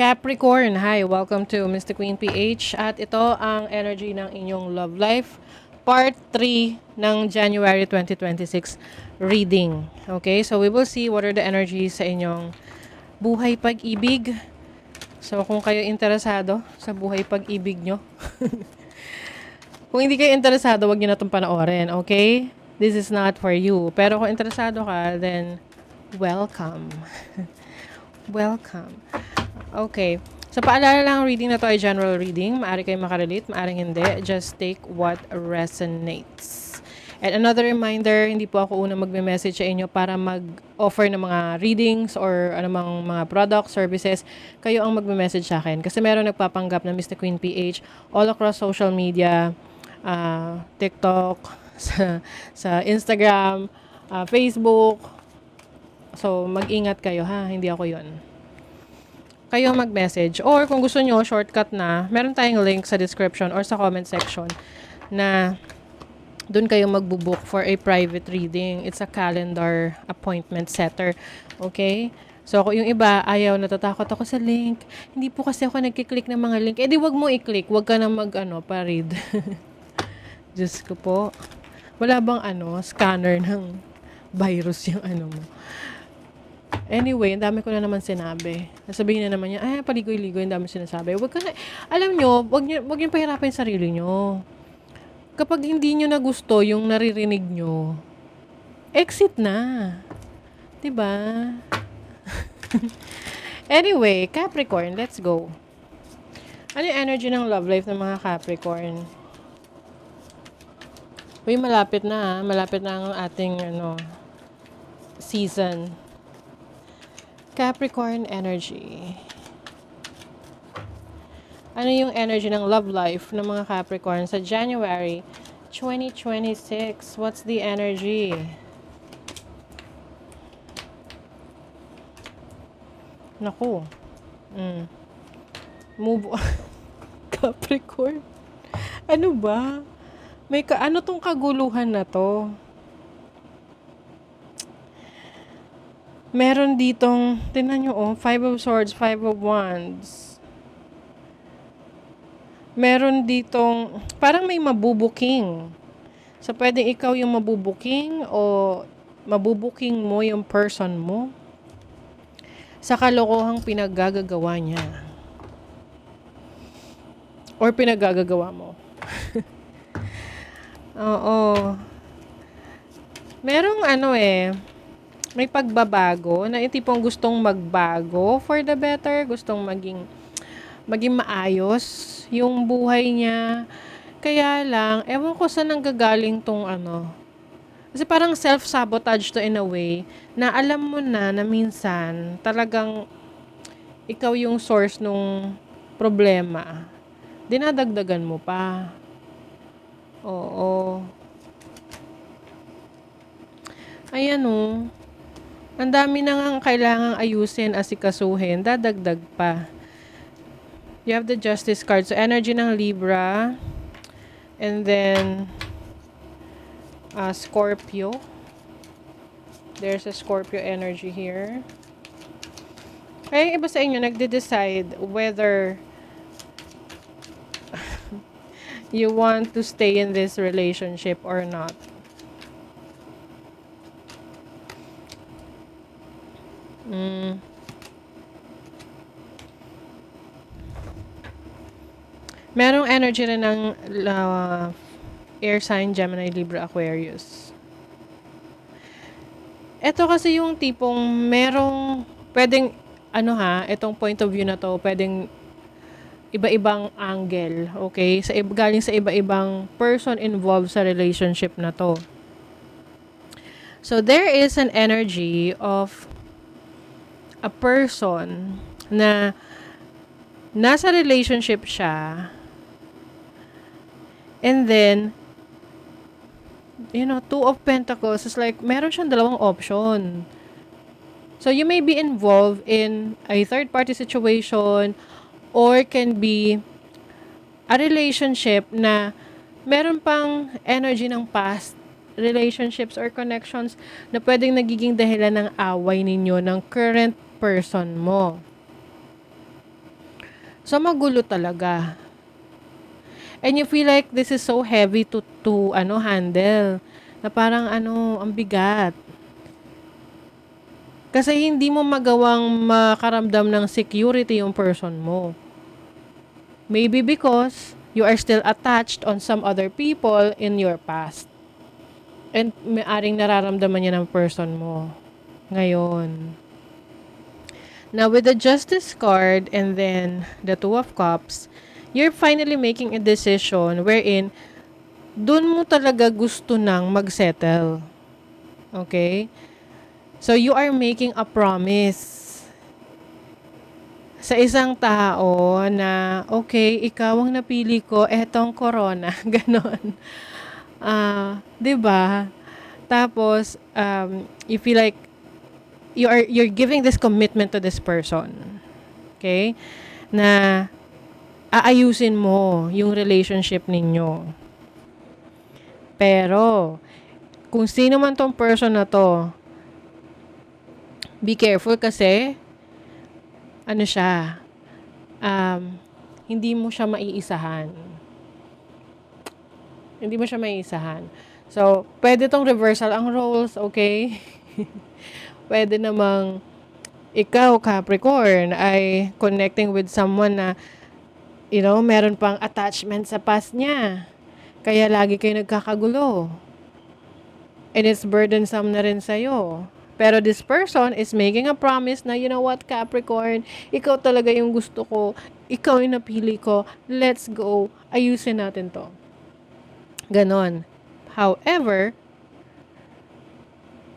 Capricorn, hi! Welcome to Mr. Queen PH at ito ang energy ng inyong love life, part 3 ng January 2026 reading. Okay, so we will see what are the energies sa inyong buhay pag-ibig. So kung kayo interesado sa buhay pag-ibig nyo, kung hindi kayo interesado, wag nyo na itong panoorin, okay? This is not for you. Pero kung interesado ka, then welcome. Welcome. Okay. So, paalala lang, ang reading na to ay general reading. Maaari kayong makarelate, maaring hindi. Just take what resonates. And another reminder, hindi po ako unang magme-message sa inyo para mag-offer ng mga readings or anumang mga products, services. Kayo ang magme-message sa akin. Kasi meron nagpapanggap na Mr. Queen PH all across social media, TikTok, sa Instagram, Facebook. So, mag-ingat kayo ha. Hindi ako yon. Kayo mag-message. Or kung gusto nyo, shortcut na, meron tayong link sa description or sa comment section na doon kayo magbubook for a private reading. It's a calendar appointment setter. Okay? So, kung yung iba, ayaw, natatakot ako sa link. Hindi po kasi ako nagkiklik ng mga link. Eh, di wag mo i-click. Wag ka na pa-read. Diyos ko po. Wala bang scanner ng virus yung mo? Anyway, ang dami ko na naman sinabi. Nasabihin na naman niya, paligoy-ligoy, ang dami sinasabi. Wag ka na, alam nyo, wag nyo pahirapin yung sarili nyo. Kapag hindi nyo na gusto yung naririnig nyo, exit na. Diba? Anyway, Capricorn, let's go. Ano yung energy ng love life ng mga Capricorn? Uy, malapit na. Malapit na ang ating season. Capricorn energy. Ano yung energy ng love life ng mga Capricorn sa January 2026? What's the energy? Naku. Move on. Capricorn. Ano ba? Ano tong kaguluhan na to? Meron ditong, tingnan nyo Five of Swords, Five of Wands. Meron ditong, parang may mabubuking. So, pwedeng ikaw yung mabubuking o mabubuking mo yung person mo sa kalokohang pinaggagawa niya. Or pinaggagawa mo. Oo. Merong may pagbabago na yung tipong gustong magbago for the better, gustong maging maayos yung buhay niya. Kaya lang, ewan ko saan nanggagaling tong Kasi parang self-sabotage to in a way na alam mo na minsan talagang ikaw yung source nung problema. Dinadagdagan mo pa. Oo. Ayan ang dami na nga kailangang ayusin, asikasuhin, dadagdag pa. You have the Justice card. So, energy ng Libra. And then, Scorpio. There's a Scorpio energy here. Kaya yung iba sa inyo, nagde-decide whether you want to stay in this relationship or not. Merong energy rin ng air sign, Gemini, Libra, Aquarius. Ito kasi yung tipong merong pwedeng itong point of view na to, pwedeng iba-ibang angle, okay? Galing sa iba-ibang person involved sa relationship na to. So, there is an energy of a person na nasa relationship siya, and then, Two of Pentacles is like, meron siyang dalawang option. So, you may be involved in a third-party situation or can be a relationship na meron pang energy ng past relationships or connections na pwedeng nagiging dahilan ng away ninyo ng current person mo. So, magulo talaga. And you feel like this is so heavy to handle. Na parang ang bigat. Kasi hindi mo magawang makaramdam ng security yung person mo. Maybe because you are still attached on some other people in your past. And maaring nararamdaman niya ng person mo ngayon. Now, with the Justice card and then the Two of Cups, you're finally making a decision wherein dun mo talaga gusto nang magsettle. Okay? So, you are making a promise sa isang tao na, okay, ikaw ang napili ko, etong corona. Ganon. 'Di ba? Tapos, you feel like you're giving this commitment to this person. Okay? Na aayusin mo yung relationship ninyo. Pero, kung sino man tong person na to, be careful kasi, siya, hindi mo siya maiisahan. Hindi mo siya maiisahan. So, pwede tong reversal ang roles, okay? Pwede namang ikaw, Capricorn, ay connecting with someone na, meron pang attachment sa past niya. Kaya lagi kayo nagkakagulo. And it's burdensome na rin sa'yo. Pero this person is making a promise na, you know what, Capricorn, ikaw talaga yung gusto ko. Ikaw yung napili ko. Let's go. Ayusin natin to. Ganon. However,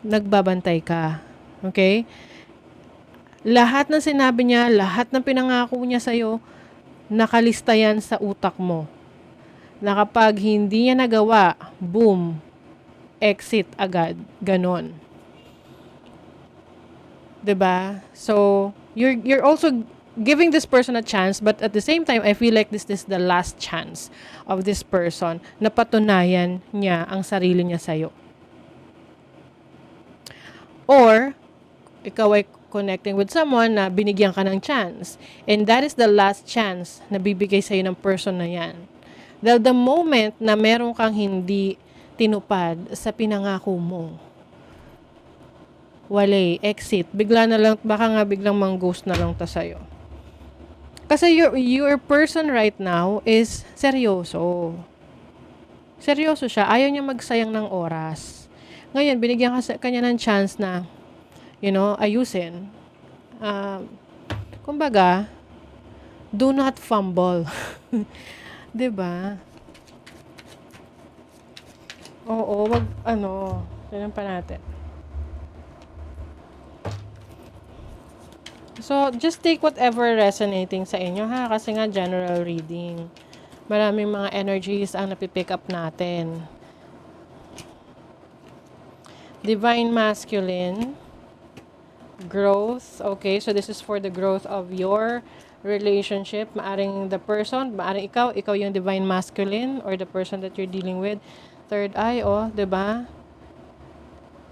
nagbabantay ka. Okay? Lahat ng sinabi niya, lahat ng pinangako niya sa'yo, nakalista yan sa utak mo. Na kapag hindi niya nagawa, boom, exit agad. Ganon. 'Di ba? So, you're also giving this person a chance, but at the same time, I feel like this is the last chance of this person na patunayan niya ang sarili niya sa'yo. Or, ikaw ay connecting with someone na binigyan ka ng chance. And that is the last chance na bibigay sa'yo ng person na yan. Dahil the moment na meron kang hindi tinupad sa pinangako mo, wala, exit. Bigla na lang, baka nga biglang mang-ghost na lang ta sa'yo. Kasi your person right now is seryoso. Seryoso siya. Ayaw niya magsayang ng oras. Ngayon, binigyan kanya ng chance na, ayusin. Kumbaga, do not fumble. 'Di ba? Oo, wag, tignan pa natin. So, just take whatever resonating sa inyo, ha? Kasi nga, general reading. Maraming mga energies ang napipick up natin. Divine Masculine. Growth. Okay, so this is for the growth of your relationship. Maaring the person, maaring ikaw yung Divine Masculine or the person that you're dealing with. Third eye, 'di ba?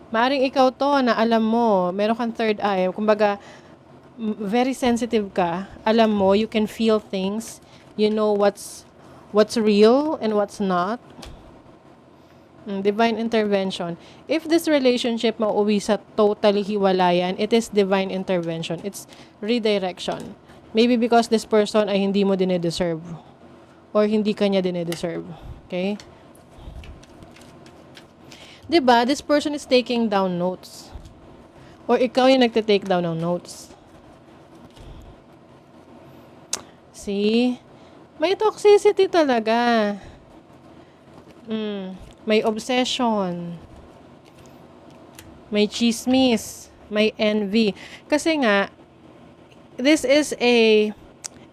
Maaring ikaw to na alam mo, meron kang third eye. Kumbaga, very sensitive ka. Alam mo, you can feel things. You know what's real and what's not. Divine intervention. If this relationship mauwi sa totally hiwalayan, it is divine intervention. It's redirection. Maybe because this person ay hindi mo dinedeserve. Or hindi kanya dinedeserve. Okay? Diba? This person is taking down notes. Or ikaw yung nagte-take down ng notes. See? May toxicity talaga. May obsession. May chismis. May envy. Kasi nga, this is a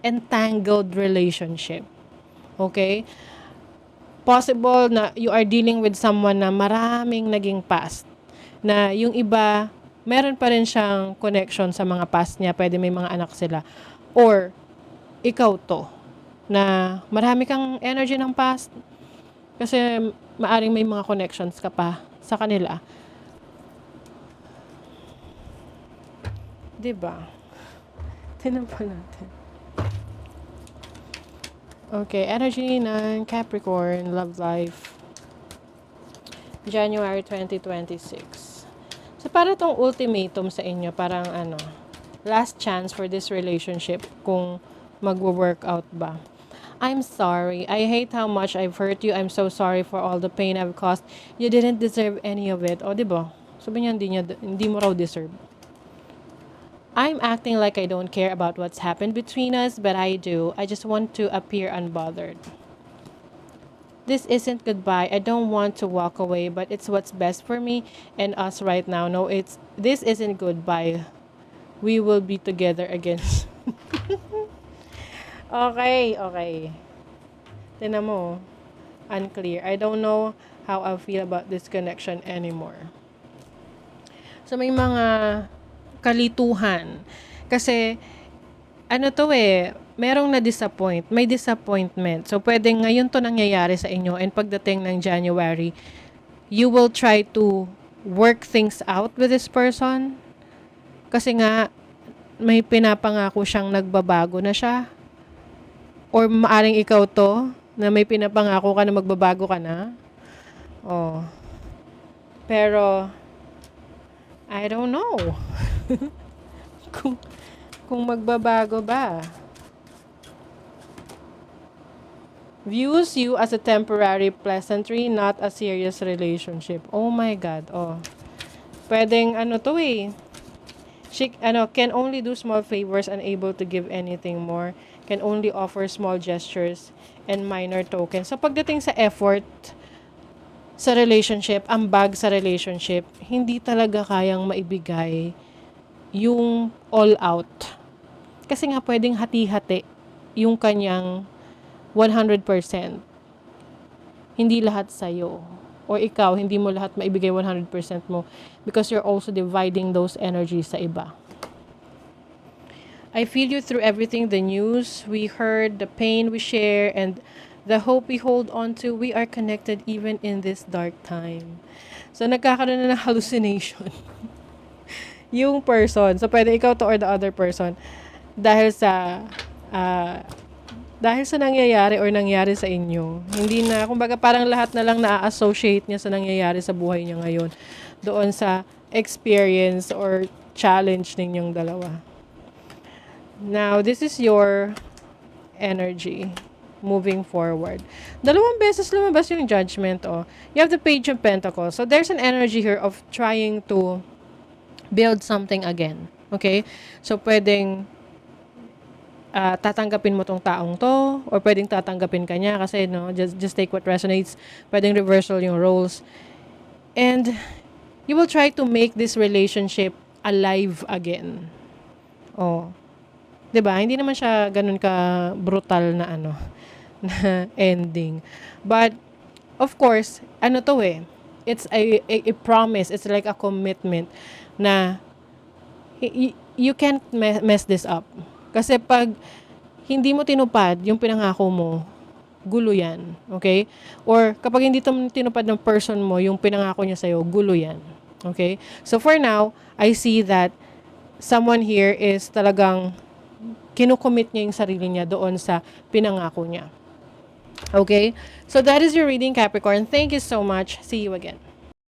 entangled relationship. Okay? Possible na you are dealing with someone na maraming naging past. Na yung iba, meron pa rin siyang connection sa mga past niya. Pwede may mga anak sila. Or, ikaw to, na marami kang energy ng past kasi maaring may mga connections ka pa sa kanila. 'Di ba? Tingnan pa natin. Okay, energy ng Capricorn, love life, January 2026. So, para tong ultimatum sa inyo, parang last chance for this relationship kung magwo-work out ba. I'm sorry. I hate how much I've hurt you. I'm so sorry for all the pain I've caused. You didn't deserve any of it. O, di ba? Sabi niya, hindi mo raw deserve. I'm acting like I don't care about what's happened between us, but I do. I just want to appear unbothered. This isn't goodbye. I don't want to walk away, but it's what's best for me and us right now. No, this isn't goodbye. We will be together again. Okay. Tignan mo. Unclear. I don't know how I feel about this connection anymore. So, may mga kalituhan. Kasi, merong na-disappoint. May disappointment. So, pwedeng ngayon to nangyayari sa inyo and pagdating ng January, you will try to work things out with this person. Kasi nga, may pinapangako siyang nagbabago na siya. Or maaring ikaw to, na may pinapangako ka na magbabago ka na. Oh. Pero, I don't know. kung magbabago ba. Views you as a temporary pleasantry, not a serious relationship. Oh my God. Oh. Pwedeng She can only do small favors, unable to give anything more. Can only offer small gestures and minor tokens. So pagdating sa effort sa relationship, ambag sa relationship, hindi talaga kayang maibigay yung all out. Kasi nga pwedeng hati-hati yung kanyang 100%. Hindi lahat sa'yo. Or ikaw, hindi mo lahat maibigay 100% mo because you're also dividing those energies sa iba. I feel you through everything, the news we heard, the pain we share, and the hope we hold on to. We are connected even in this dark time. So, nagkakaroon na ng hallucination. Yung person. So, pwede ikaw to or the other person. Dahil sa nangyayari or nangyari sa inyo. Hindi na, kumbaga parang lahat na lang na-associate niya sa nangyayari sa buhay niya ngayon. Doon sa experience or challenge ninyong dalawa. Now, this is your energy moving forward. Dalawang beses lumabas yung judgment. You have the Page of Pentacles. So, there's an energy here of trying to build something again. Okay? So, pwedeng tatanggapin mo tong taong to or pwedeng tatanggapin ka niya kasi just take what resonates. Pwedeng reversal yung roles. And you will try to make this relationship alive again. 'Di ba? Hindi naman siya ganun ka brutal na na ending. But of course, it's a promise, it's like a commitment na you can't mess this up. Kasi pag hindi mo tinupad yung pinangako mo, gulo yan. Okay? Or kapag hindi tinupad ng person mo yung pinangako niya sa'yo, gulo yan. Okay? So for now, I see that someone here is talagang kinukommit niya yung sarili niya doon sa pinangako niya. Okay? So that is your reading, Capricorn. Thank you so much. See you again.